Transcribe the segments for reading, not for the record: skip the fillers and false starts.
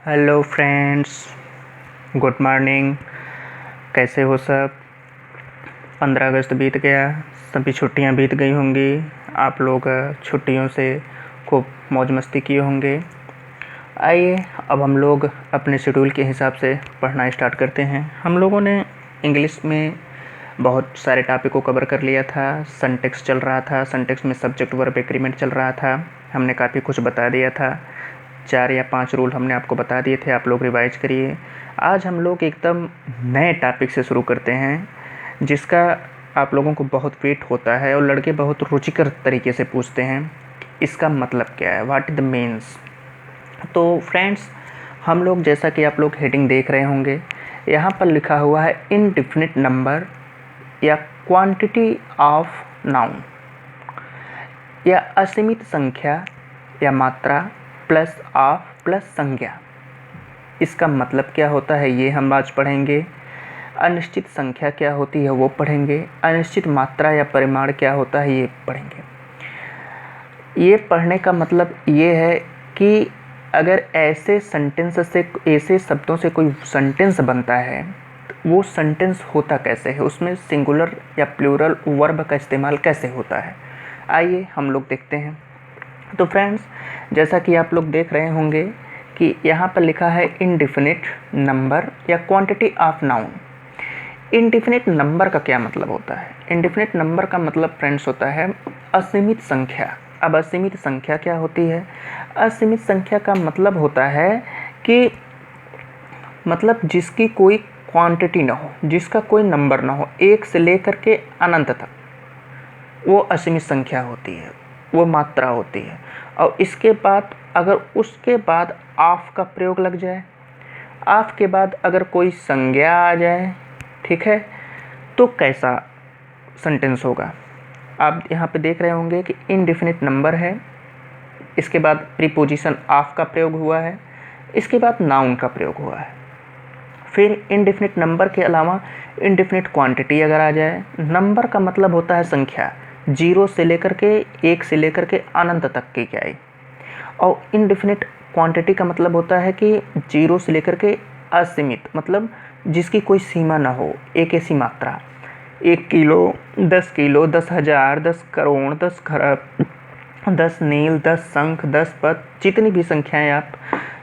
Hello friends, good morning. कैसे हो सब? 15 अगस्त बीत गया, सभी छुट्टियां बीत गई होंगी। आप लोग छुट्टियों से खूब मौज मस्ती किए होंगे। आइए अब हम लोग अपने शेड्यूल के हिसाब से पढ़ना स्टार्ट करते हैं। हम लोगों ने इंग्लिश में बहुत सारे टॉपिक को कवर कर लिया था। सिंटैक्स चल रहा था, सिंटैक्स में सब्जेक्ट वर्ब एग्रीमेंट चल रहा था। हमने काफ़ी कुछ बता दिया था। 4 या 5 रूल हमने आपको बता दिए थे, आप लोग रिवाइज करिए। आज हम लोग एकदम नए टॉपिक से शुरू करते हैं जिसका आप लोगों को बहुत वेट होता है और लड़के बहुत रुचिकर तरीके से पूछते हैं, इसका मतलब क्या है, व्हाट इज द मीन्स। तो फ्रेंड्स, हम लोग जैसा कि आप लोग हेडिंग देख रहे होंगे, यहाँ पर लिखा हुआ है इनडिफिनिट नंबर या क्वांटिटी ऑफ नाउन या असीमित संख्या या मात्रा प्लस ऑफ प्लस संज्ञा। इसका मतलब क्या होता है ये हम आज पढ़ेंगे। अनिश्चित संख्या क्या होती है वो पढ़ेंगे। अनिश्चित मात्रा या परिमाण क्या होता है ये पढ़ेंगे। ये पढ़ने का मतलब ये है कि अगर ऐसे सेंटेंस से, ऐसे शब्दों से कोई सेंटेंस बनता है तो वो सेंटेंस होता कैसे है, उसमें सिंगुलर या प्लूरल वर्ब का इस्तेमाल कैसे होता है, आइए हम लोग देखते हैं। तो फ्रेंड्स, जैसा कि आप लोग देख रहे होंगे कि यहाँ पर लिखा है इनडिफिनिट नंबर या quantity of noun. Indefinite number का क्या मतलब होता है? इनडिफिनिट नंबर का मतलब फ्रेंड्स होता है असीमित संख्या। अब असीमित संख्या क्या होती है? असीमित संख्या का मतलब होता है कि मतलब जिसकी कोई क्वांटिटी ना हो, जिसका कोई नंबर ना हो, 1 से लेकर के अनंत तक, वो असीमित संख्या होती है, वो मात्रा होती है। और इसके बाद अगर उसके बाद ऑफ का प्रयोग लग जाए, ऑफ के बाद अगर कोई संज्ञा आ जाए, ठीक है, तो कैसा सेंटेंस होगा? आप यहाँ पे देख रहे होंगे कि इनडिफिनिट नंबर है, इसके बाद प्रीपोजिशन ऑफ का प्रयोग हुआ है, इसके बाद नाउन का प्रयोग हुआ है। फिर इनडिफिनिट नंबर के अलावा इनडिफिनिट क्वांटिटी अगर आ जाए, नंबर का मतलब होता है संख्या, 0 से लेकर के 1 से लेकर के अनंत तक की क्या है। और इनडिफिनिट क्वांटिटी का मतलब होता है कि 0 से लेकर के असीमित, मतलब जिसकी कोई सीमा ना हो, एक ऐसी मात्रा, 1 किलो, 10 किलो, 10,000, 10 करोड़, 10 खरब, 10 नील, 10 शंख, 10 पद, जितनी भी संख्याएं आप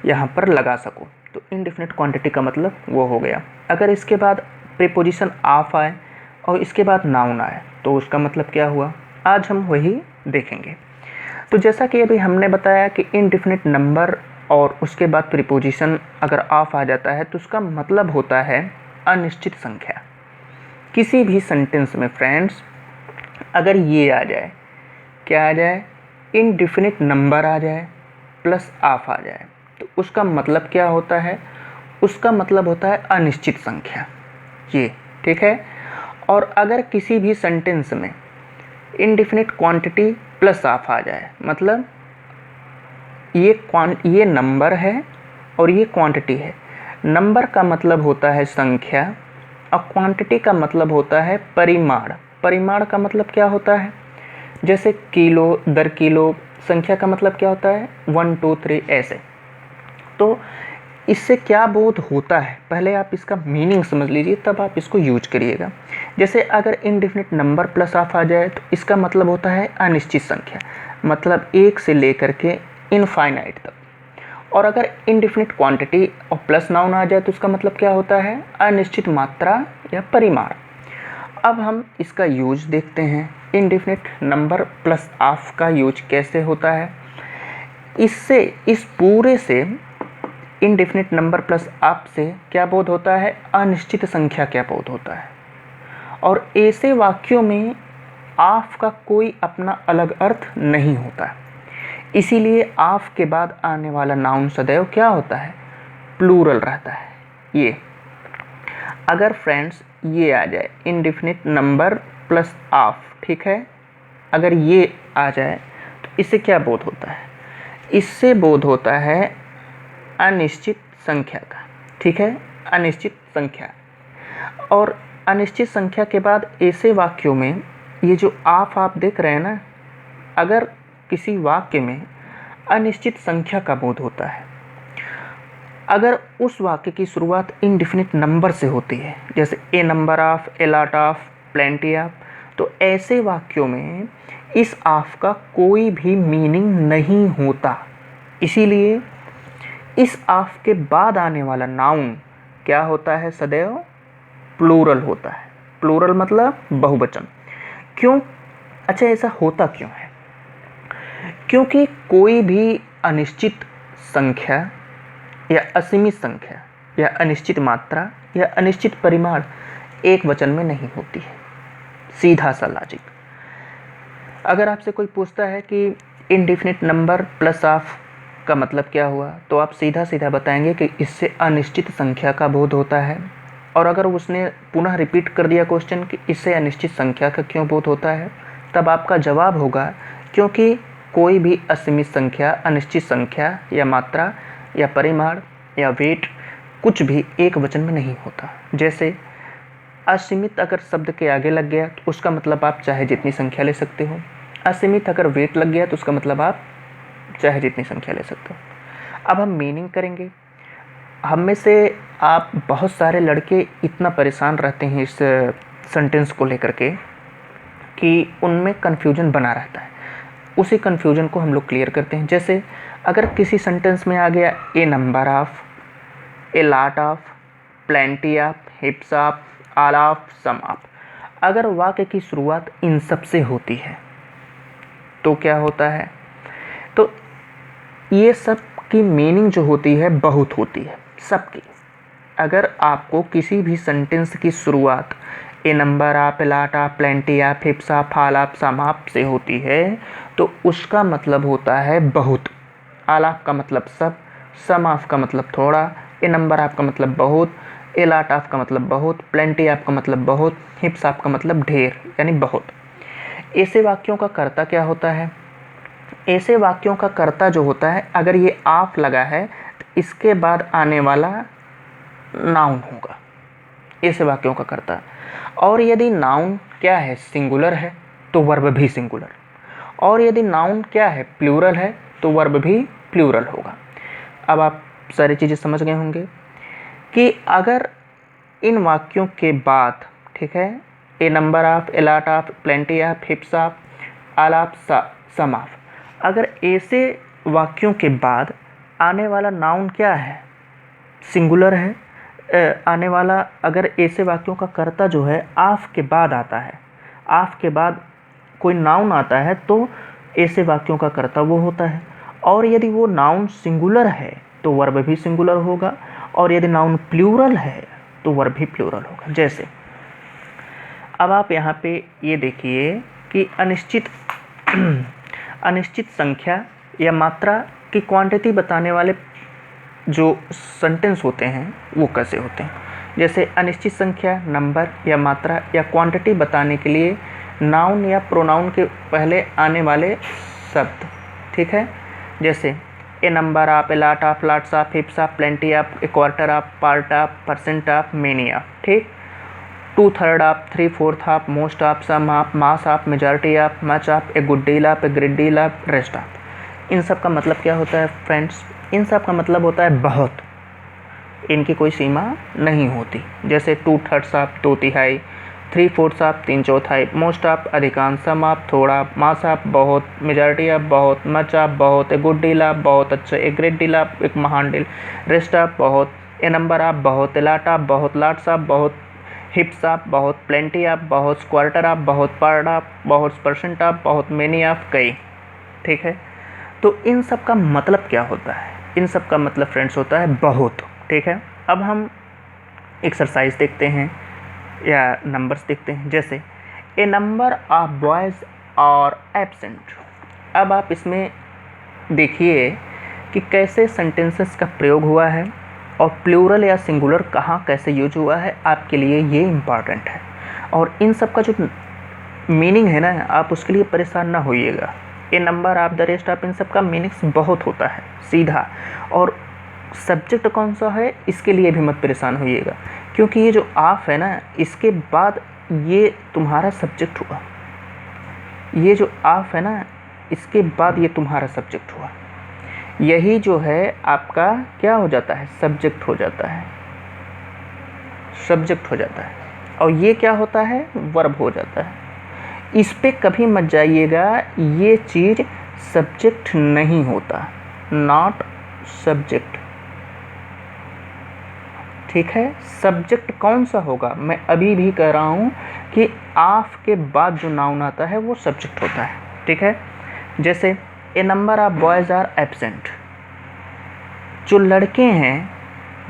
यहाँ पर लगा सको, तो इनडिफिनिट क्वांटिटी का मतलब वो हो गया। अगर इसके बाद प्रीपोजिशन ऑफ आए और इसके बाद नाउन आए तो उसका मतलब क्या हुआ, आज हम वही देखेंगे। तो जैसा कि अभी हमने बताया कि इनडिफिनिट नंबर और उसके बाद प्रीपोजिशन अगर ऑफ आ जाता है तो उसका मतलब होता है अनिश्चित संख्या। किसी भी सेंटेंस में फ्रेंड्स अगर ये आ जाए, क्या आ जाए, इनडिफिनिट नंबर आ जाए प्लस ऑफ आ जाए, तो उसका मतलब क्या होता है? उसका मतलब होता है अनिश्चित संख्या, ये ठीक है। और अगर किसी भी सेंटेंस में इनडिफिनिट क्वांटिटी प्लस ऑफ आ जाए, मतलब ये नंबर है और ये क्वांटिटी है। नंबर का मतलब होता है संख्या और क्वांटिटी का मतलब होता है परिमाण। परिमाण का मतलब क्या होता है? जैसे किलो दर किलो, संख्या का मतलब क्या होता है? 1 2 3 ऐसे। तो इससे क्या बोध होता है, पहले आप इसका मीनिंग समझ लीजिए तब आप इसको यूज करिएगा। जैसे अगर इनडिफिनिट नंबर प्लस ऑफ आ जाए तो इसका मतलब होता है अनिश्चित संख्या, मतलब 1 से लेकर के इनफाइनाइट तक। और अगर इनडिफिनिट क्वांटिटी और प्लस नाउन आ जाए तो उसका मतलब क्या होता है? अनिश्चित मात्रा या परिमाण। अब हम इसका यूज देखते हैं, इनडिफिनिट नंबर प्लस ऑफ का यूज कैसे होता है। इससे, इस पूरे से, इनडिफिनिट नंबर प्लस ऑफ से क्या बोध होता है? अनिश्चित संख्या क्या बोध होता है। और ऐसे वाक्यों में ऑफ का कोई अपना अलग अर्थ नहीं होता, इसीलिए ऑफ के बाद आने वाला नाउन सदैव क्या होता है? प्लूरल रहता है। ये अगर फ्रेंड्स ये आ जाए इनडिफिनिट नंबर प्लस ऑफ, ठीक है, अगर ये आ जाए तो इससे क्या बोध होता है? इससे बोध होता है अनिश्चित संख्या का, ठीक है, अनिश्चित संख्या। और अनिश्चित संख्या के बाद ऐसे वाक्यों में ये जो ऑफ आप देख रहे हैं ना, अगर किसी वाक्य में अनिश्चित संख्या का बोध होता है अगर उस वाक्य की शुरुआत इनडिफिनिट नंबर से होती है, जैसे a number of, a lot of, plenty of, तो ऐसे वाक्यों में इस ऑफ का कोई भी मीनिंग नहीं होता। इसीलिए इस ऑफ के बाद आने वाला नाउन क्या होता है? सदैव प्लूरल होता है। प्लूरल मतलब बहुवचन। क्यों? अच्छा, ऐसा होता क्यों है? क्योंकि कोई भी अनिश्चित संख्या या असीमित संख्या या अनिश्चित मात्रा या अनिश्चित परिमाण एक वचन में नहीं होती है। सीधा सा लॉजिक। अगर आपसे कोई पूछता है कि इनडिफिनिट नंबर प्लस ऑफ का मतलब क्या हुआ, तो आप सीधा सीधा बताएंगे कि इससे अनिश्चित संख्या का बोध होता है। और अगर उसने पुनः रिपीट कर दिया क्वेश्चन कि इससे अनिश्चित संख्या का क्यों बोध होता है, तब आपका जवाब होगा क्योंकि कोई भी असीमित संख्या, अनिश्चित संख्या या मात्रा या परिमाण या वेट कुछ भी एक वचन में नहीं होता। जैसे असीमित अगर शब्द के आगे लग गया तो उसका मतलब आप चाहे जितनी संख्या ले सकते हो। असीमित अगर वेट लग गया तो उसका मतलब आप चाहे जितनी संख्या ले सकते हो। अब हम मीनिंग करेंगे। हम में से आप बहुत सारे लड़के इतना परेशान रहते हैं इस सेंटेंस को लेकर के कि उनमें कन्फ्यूजन बना रहता है। उसी कन्फ्यूजन को हम लोग क्लियर करते हैं। जैसे अगर किसी सेंटेंस में आ गया a number of, a lot of, plenty of, heaps of, all of, some of, अगर वाक्य की शुरुआत इन सब से होती है तो क्या होता है? तो ये सब की मीनिंग जो होती है बहुत होती है सबकी। अगर आपको किसी भी सेंटेंस की शुरुआत a number of, a lot of, plenty of, heaps of, all of, some of से होती है तो उसका मतलब होता है बहुत। ऑल ऑफ का मतलब सब, सम ऑफ का मतलब थोड़ा, ए नंबर ऑफ का मतलब बहुत, ए लॉट ऑफ का मतलब बहुत, प्लेंटी ऑफ का मतलब बहुत, हिप्स ऑफ का मतलब ढेर यानी बहुत। ऐसे वाक्यों का कर्ता क्या होता है? ऐसे वाक्यों का कर्ता जो होता है, अगर ये ऑफ लगा है तो इसके बाद आने वाला नाउन होगा ऐसे वाक्यों का कर्ता। और यदि नाउन क्या है? सिंगुलर है तो वर्ब भी सिंगुलर। और यदि नाउन क्या है? प्लूरल है तो वर्ब भी प्लूरल होगा। अब आप सारी चीज़ें समझ गए होंगे कि अगर इन वाक्यों के बाद, ठीक है, a number of, a lot of, plenty of, heaps of, all of, some of, अगर ऐसे वाक्यों के बाद आने वाला नाउन क्या है? सिंगुलर है। आने वाला अगर ऐसे वाक्यों का कर्ता जो है ऑफ के बाद आता है, ऑफ के बाद कोई नाउन आता है तो ऐसे वाक्यों का कर्ता वो होता है। और यदि वो नाउन सिंगुलर है तो वर्ब भी सिंगुलर होगा। और यदि नाउन प्लूरल है तो वर्ब भी प्लूरल होगा। जैसे अब आप यहाँ पे ये देखिए कि अनिश्चित संख्या या मात्रा की क्वांटिटी बताने वाले जो सेंटेंस होते हैं वो कैसे होते हैं। जैसे अनिश्चित संख्या, नंबर या मात्रा या क्वांटिटी बताने के लिए नाउन या प्रोनाउन के पहले आने वाले शब्द, ठीक है। जैसे a number of, a lot of, lots of, heaps of, plenty of, a quarter of, part of, percent of, many of, ठीक। 2/3 of, 3/4 of, most of, some of, mass of, majority of, much of, a good deal of, a great deal of, rest of. इन सब का मतलब क्या होता है friends? इन सब का मतलब होता है बहुत। इनकी कोई सीमा नहीं होती। जैसे 2/3 ऑफ, 2/3, 3/4 ऑफ, 3/4, मोस्ट ऑफ अधिकांश, सम ऑफ थोड़ा, मास ऑफ बहुत, मेजॉरिटी ऑफ बहुत, मच ऑफ बहुत, ए गुड डील ऑफ बहुत अच्छा, ए ग्रेट डील ऑफ एक महान डील, रेस्ट ऑफ बहुत, ए नंबर ऑफ बहुत, ए लॉट ऑफ बहुत, लॉट्स ऑफ बहुत, हिप्स ऑफ बहुत, प्लेंटी ऑफ बहुत, क्वार्टर ऑफ बहुत, पार्ट ऑफ बहुत, परसेंट ऑफ बहुत, मेनी ऑफ कई, ठीक है। तो इन सब का मतलब क्या होता है? इन सब का मतलब फ्रेंड्स होता है बहुत, ठीक है। अब हम एक्सरसाइज देखते हैं या नंबर्स देखते हैं। जैसे a number of boys are absent. अब आप इसमें देखिए कि कैसे सेंटेंसेस का प्रयोग हुआ है और प्लूरल या सिंगुलर कहाँ कैसे यूज हुआ है, आपके लिए ये इम्पॉर्टेंट है। और इन सब का जो मीनिंग है ना, आप उसके लिए परेशान ना होइएगा। A number of, the rest of, इन सब का मीनिंग्स बहुत होता है सीधा। और सब्जेक्ट कौन सा है इसके लिए भी मत परेशान होइएगा, क्योंकि ये जो ऑफ है ना, इसके बाद ये तुम्हारा सब्जेक्ट हुआ। ये जो ऑफ है ना, इसके बाद ये तुम्हारा सब्जेक्ट हुआ। यही जो है आपका क्या हो जाता है, सब्जेक्ट हो जाता है, सब्जेक्ट हो जाता है। और ये क्या होता है, वर्ब हो जाता है। इस पे कभी मत जाइएगा, ये चीज़ सब्जेक्ट नहीं होता, नॉट सब्जेक्ट, ठीक है। सब्जेक्ट कौन सा होगा, मैं अभी भी कह रहा हूँ कि ऑफ के बाद जो नाउन आता है वो सब्जेक्ट होता है, ठीक है। जैसे a number of boys are absent, जो लड़के हैं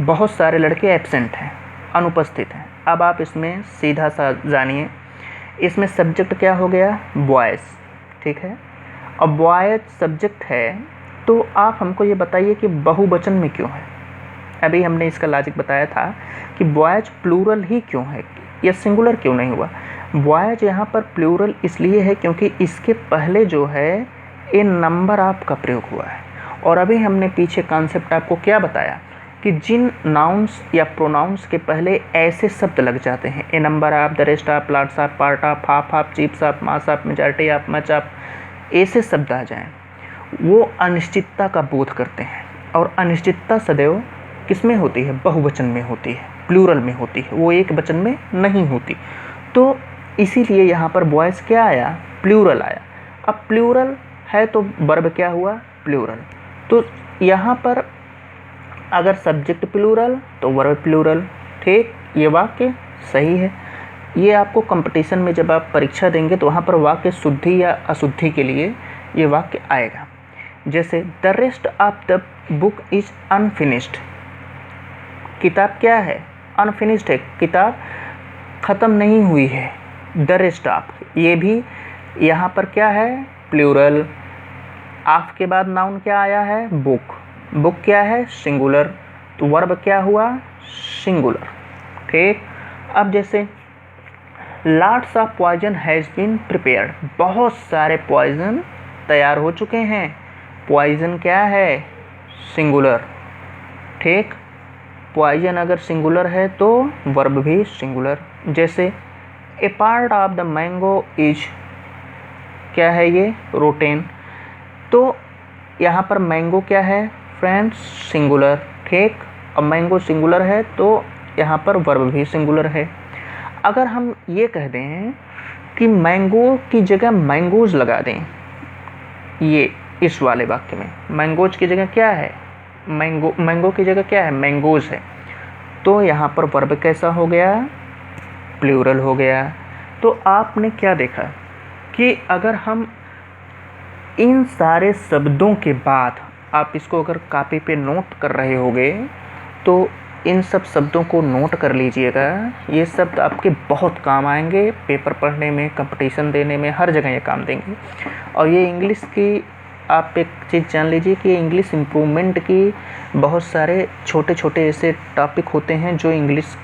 बहुत सारे लड़के एब्सेंट हैं, अनुपस्थित हैं। अब आप इसमें सीधा सा जानिए, इसमें सब्जेक्ट क्या हो गया, बॉयज़, ठीक है। अब बॉयज़ सब्जेक्ट है तो आप हमको ये बताइए कि बहुवचन में क्यों है। अभी हमने इसका लॉजिक बताया था कि बॉयज़ प्लूरल ही क्यों है, या सिंगुलर क्यों नहीं हुआ। बॉयज़ यहाँ पर प्लूरल इसलिए है क्योंकि इसके पहले जो है ए नंबर ऑफ का प्रयोग हुआ है। और अभी हमने पीछे कॉन्सेप्ट आपको क्या बताया कि जिन नाउन्स या प्रोनाउंस के पहले ऐसे शब्द लग जाते हैं, a number of, the rest of, lots of, part of, half of, heaps of, mass of, majority of, much of, ऐसे शब्द आ जाएं, वो अनिश्चितता का बोध करते हैं। और अनिश्चितता सदैव किस में होती है, बहुवचन में होती है, प्लूरल में होती है, वो एक वचन में नहीं होती। तो इसीलिए यहाँ पर बॉयज़ क्या आया, प्लूरल आया। अब प्लूरल है तो वर्ब क्या हुआ, प्लूरल। तो यहाँ पर अगर सब्जेक्ट प्लूरल तो वर्ब प्लूरल, ठीक। ये वाक्य सही है। ये आपको कंपटीशन में जब आप परीक्षा देंगे तो वहाँ पर वाक्य शुद्धि या अशुद्धि के लिए ये वाक्य आएगा। जैसे the rest of the book is unfinished, किताब क्या है, अनफिनिश्ड है, किताब ख़त्म नहीं हुई है। द रेस्ट ऑफ, ये भी यहाँ पर क्या है, प्लूरल। ऑफ के बाद नाउन क्या आया है, बुक, बुक क्या है, सिंगुलर, तो वर्ब क्या हुआ, सिंगुलर, ठीक। अब जैसे lots of poison has been prepared, बहुत सारे पॉइजन तैयार हो चुके हैं। पॉइजन क्या है, सिंगुलर, ठीक। पॉइजन अगर सिंगुलर है तो वर्ब भी सिंगुलर। जैसे a part of the mango is, क्या है ये, रोटेन, तो यहाँ पर मैंगो क्या है फ्रेंड्स, सिंगुलर, ठीक। अब मैंगो सिंगुलर है तो यहाँ पर वर्ब भी सिंगुलर है। अगर हम ये कह दें कि मैंगो की जगह मैंगोज लगा दें, ये इस वाले वाक्य में मैंगोज की जगह क्या है, मैंगो, मैंगो की जगह क्या है, मैंगोज है, तो यहाँ पर वर्ब कैसा हो गया, प्लूरल हो गया। तो आपने क्या देखा कि अगर हम इन सारे शब्दों के बाद, आप इसको अगर कॉपी पे नोट कर रहे होगे तो इन सब शब्दों को नोट कर लीजिएगा। ये शब्द आपके बहुत काम आएंगे, पेपर पढ़ने में, कंपटीशन देने में, हर जगह ये काम देंगे। और ये इंग्लिश की आप एक चीज़ जान लीजिए कि इंग्लिश इम्प्रूवमेंट की बहुत सारे छोटे छोटे ऐसे टॉपिक होते हैं जो इंग्लिश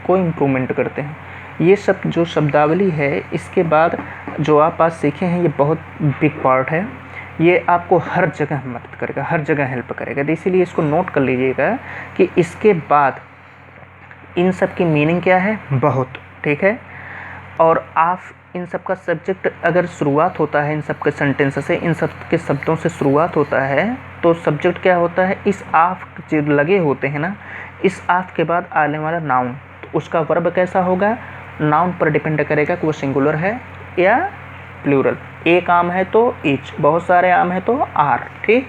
को इम्प्रूवमेंट करते हैं। ये सब जो शब्दावली है इसके बाद जो आप आज सीखे हैं ये बहुत बिग पार्ट है, ये आपको हर जगह मदद करेगा, हर जगह हेल्प करेगा। तो इसीलिए इसको नोट कर लीजिएगा कि इसके बाद इन सब की मीनिंग क्या है, बहुत, ठीक है। और आप इन सब का सब्जेक्ट अगर शुरुआत होता है इन सब के सेंटेंस से, इन सब के शब्दों से शुरुआत होता है तो सब्जेक्ट क्या होता है, इस आफ जो लगे होते हैं ना, इस आफ के बाद आने वाला नाउन, तो उसका वर्ब कैसा होगा, नाउन पर डिपेंड करेगा कि वो सिंगुलर है या प्लूरल। एक आम है तो ईच, बहुत सारे आम है तो आर, ठीक।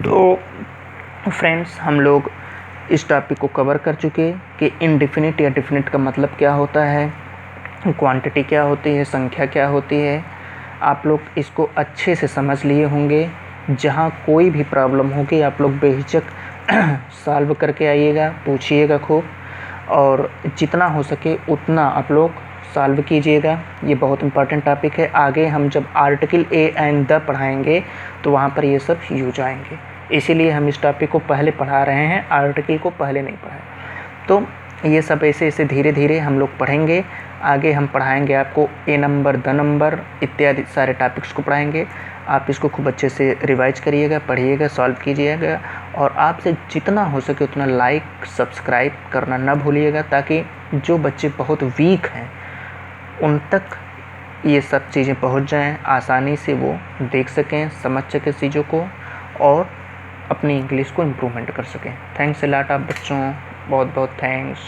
तो फ्रेंड्स हम लोग इस टॉपिक को कवर कर चुके कि इनडिफिनिट या डिफिनिट का मतलब क्या होता है, क्वांटिटी क्या होती है, संख्या क्या होती है। आप लोग इसको अच्छे से समझ लिए होंगे। जहाँ कोई भी प्रॉब्लम होगी आप लोग बेहिचक सॉल्व करके आइएगा, पूछिएगा खूब, और जितना हो सके उतना आप लोग सॉल्व कीजिएगा। ये बहुत इंपॉर्टेंट टॉपिक है। आगे हम जब आर्टिकल ए एंड द पढ़ाएंगे तो वहाँ पर ये सब यूज आएंगे, इसीलिए हम इस टॉपिक को पहले पढ़ा रहे हैं, आर्टिकल को पहले नहीं पढ़ाए। तो ये सब ऐसे ऐसे धीरे धीरे हम लोग पढ़ेंगे। आगे हम पढ़ाएंगे आपको ए नंबर, द नंबर इत्यादि सारे टॉपिक्स को पढ़ाएंगे। आप इसको खूब अच्छे से रिवाइज करिएगा, पढ़िएगा, सॉल्व कीजिएगा, और आपसे जितना हो सके उतना लाइक सब्सक्राइब करना ना भूलिएगा, ताकि जो बच्चे बहुत वीक हैं उन तक ये सब चीज़ें पहुंच जाएं, आसानी से वो देख सकें, समझ सकें चीज़ों को, और अपनी इंग्लिश को इम्प्रूवमेंट कर सकें। थैंक्स अ लॉट आप बच्चों, बहुत बहुत थैंक्स।